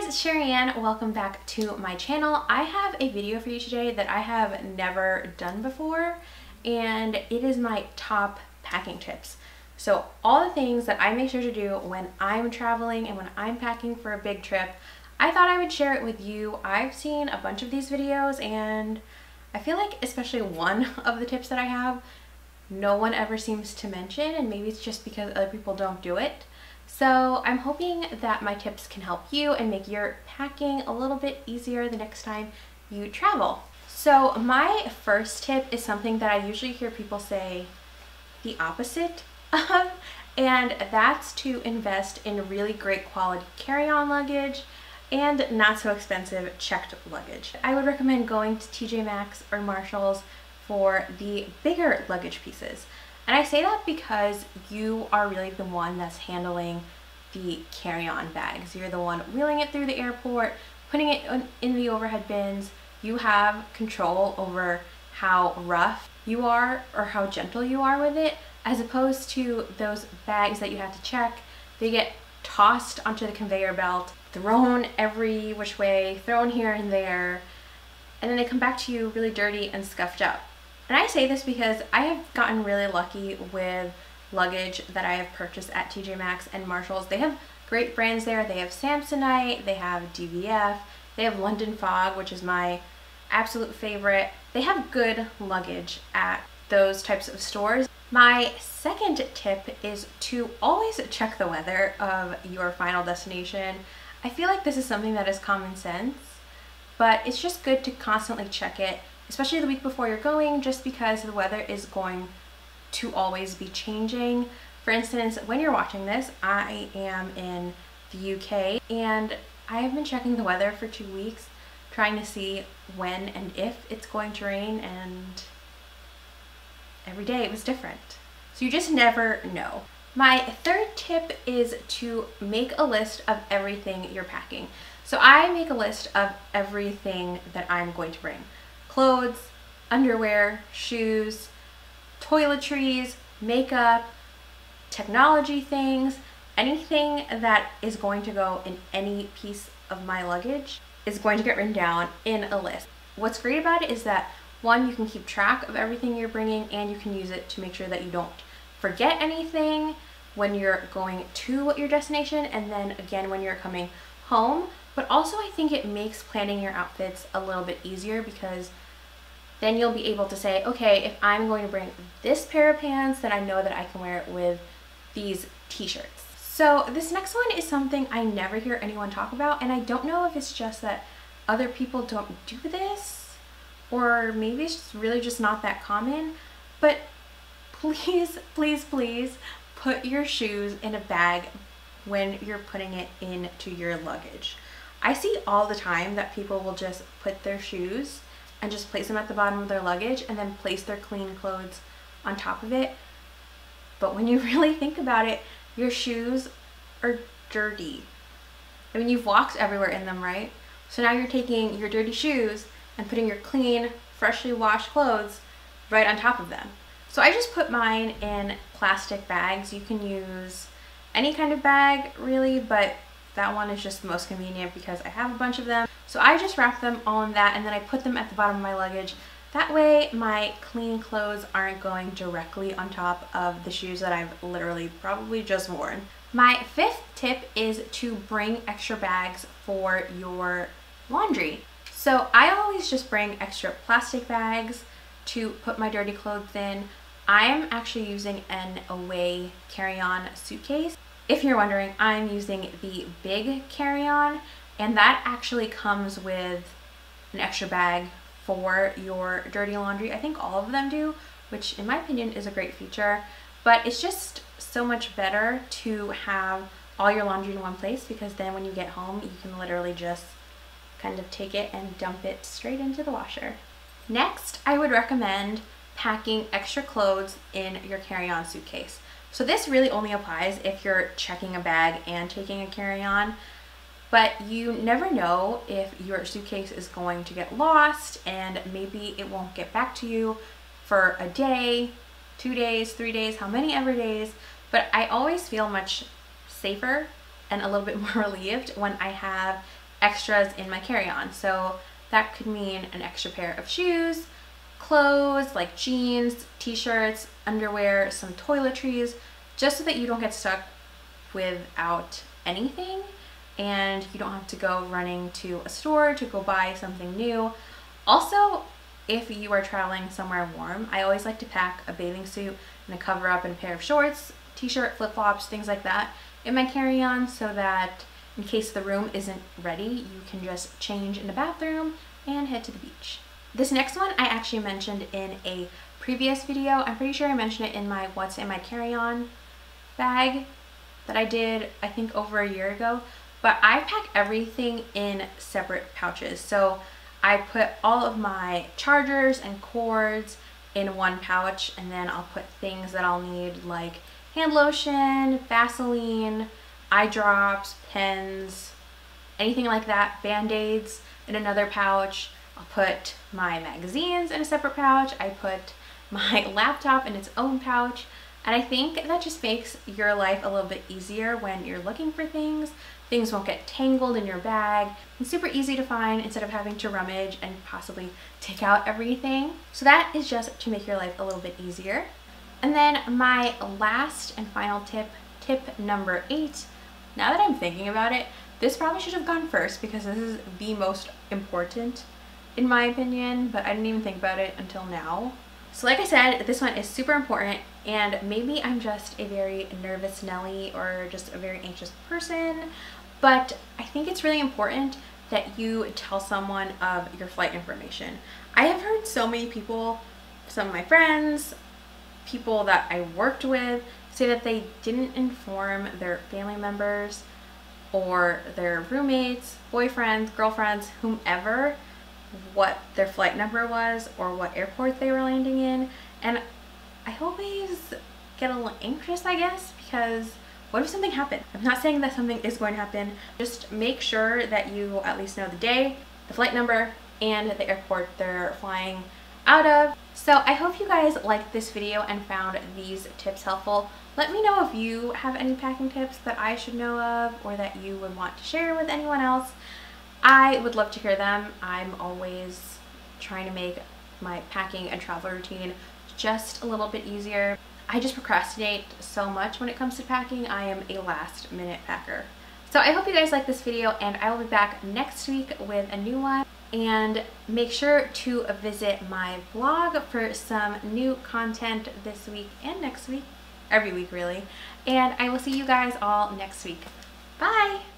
guys, it's Sheri and welcome back to my channel. I have a video for you today that I have never done before, and it is my top packing tips. So all the things that I make sure to do when I'm traveling and when I'm packing for a big trip, I thought I would share it with you. I've seen a bunch of these videos and I feel like especially one of the tips that I have, no one ever seems to mention, and maybe it's just because other people don't do it. So I'm hoping that my tips can help you and make your packing a little bit easier the next time you travel. So my first tip is something that I usually hear people say the opposite of, and that's to invest in really great quality carry-on luggage and not so expensive checked luggage. I would recommend going to TJ Maxx or Marshalls for the bigger luggage pieces. And I say that because you are really the one that's handling the carry-on bags. You're the one wheeling it through the airport, putting it in the overhead bins. You have control over how rough you are or how gentle you are with it, as opposed to those bags that you have to check. They get tossed onto the conveyor belt, thrown every which way, thrown here and there, and then they come back to you really dirty and scuffed up. And I say this because I have gotten really lucky with luggage that I have purchased at TJ Maxx and Marshalls. They have great brands there. They have Samsonite, they have DVF, they have London Fog, which is my absolute favorite. They have good luggage at those types of stores. My second tip is to always check the weather of your final destination. I feel like this is something that is common sense, but it's just good to constantly check it, especially the week before you're going, just because the weather is going to always be changing. For instance, when you're watching this, I am in the UK and I have been checking the weather for 2 weeks, trying to see when and if it's going to rain, and every day it was different. So you just never know. My third tip is to make a list of everything you're packing. So I make a list of everything that I'm going to bring. Clothes, underwear, shoes, toiletries, makeup, technology things, anything that is going to go in any piece of my luggage is going to get written down in a list. What's great about it is that, one, you can keep track of everything you're bringing, and you can use it to make sure that you don't forget anything when you're going to your destination, and then again when you're coming home. But also I think it makes planning your outfits a little bit easier, because then you'll be able to say, okay, if I'm going to bring this pair of pants, then I know that I can wear it with these t-shirts. So this next one is something I never hear anyone talk about, and I don't know if it's just that other people don't do this, or maybe it's just really just not that common, but please, please, please put your shoes in a bag when you're putting it into your luggage. I see all the time that people will just put their shoes and just place them at the bottom of their luggage and then place their clean clothes on top of it. But when you really think about it, your shoes are dirty. I mean, you've walked everywhere in them, right? So now you're taking your dirty shoes and putting your clean, freshly washed clothes right on top of them. So I just put mine in plastic bags. You can use any kind of bag really, but that one is just the most convenient because I have a bunch of them. So I just wrap them on that, and then I put them at the bottom of my luggage. That way my clean clothes aren't going directly on top of the shoes that I've literally probably just worn. My fifth tip is to bring extra bags for your laundry. So I always just bring extra plastic bags to put my dirty clothes in. I am actually using an Away carry-on suitcase. If you're wondering, I'm using the big carry-on, and that actually comes with an extra bag for your dirty laundry. I think all of them do, which in my opinion is a great feature, but it's just so much better to have all your laundry in one place, because then when you get home, you can literally just kind of take it and dump it straight into the washer. Next, I would recommend packing extra clothes in your carry-on suitcase. So this really only applies if you're checking a bag and taking a carry-on, but you never know if your suitcase is going to get lost and maybe it won't get back to you for a day, 2 days, 3 days, how many ever days. But I always feel much safer and a little bit more relieved when I have extras in my carry-on. So that could mean an extra pair of shoes, clothes like jeans, t-shirts, underwear, some toiletries, just so that you don't get stuck without anything and you don't have to go running to a store to go buy something new. Also, if you are traveling somewhere warm, I always like to pack a bathing suit and a cover up and a pair of shorts, t-shirt, flip-flops, things like that in my carry-on, so that in case the room isn't ready, you can just change in the bathroom and head to the beach. This next one I actually mentioned in a previous video. I'm pretty sure I mentioned it in my what's in my carry-on bag that I did, I think, over a year ago. But I pack everything in separate pouches. So I put all of my chargers and cords in one pouch, and then I'll put things that I'll need like hand lotion, Vaseline, eye drops, pens, anything like that, band-aids in another pouch. I'll put my magazines in a separate pouch. I put my laptop in its own pouch. And I think that just makes your life a little bit easier when you're looking for things. Things won't get tangled in your bag. It's super easy to find instead of having to rummage and possibly take out everything. So that is just to make your life a little bit easier. And then my last and final tip, tip number 8. Now that I'm thinking about it, this probably should have gone first because this is the most important in my opinion, but I didn't even think about it until now. So like I said, this one is super important, and maybe I'm just a very nervous Nelly or just a very anxious person, but I think it's really important that you tell someone of your flight information. I have heard so many people, some of my friends, people that I worked with, say that they didn't inform their family members or their roommates, boyfriends, girlfriends, whomever, what their flight number was or what airport they were landing in. And I always get a little anxious, I guess, because what if something happened? I'm not saying that something is going to happen. Just make sure that you at least know the day, the flight number, and the airport they're flying out of. So I hope you guys liked this video and found these tips helpful. Let me know if you have any packing tips that I should know of or that you would want to share with anyone else. I would love to hear them. I'm always trying to make my packing and travel routine just a little bit easier. I just procrastinate so much when it comes to packing. I am a last minute packer. So I hope you guys like this video, and I will be back next week with a new one. And make sure to visit my blog for some new content this week and next week, every week really. And I will see you guys all next week. Bye!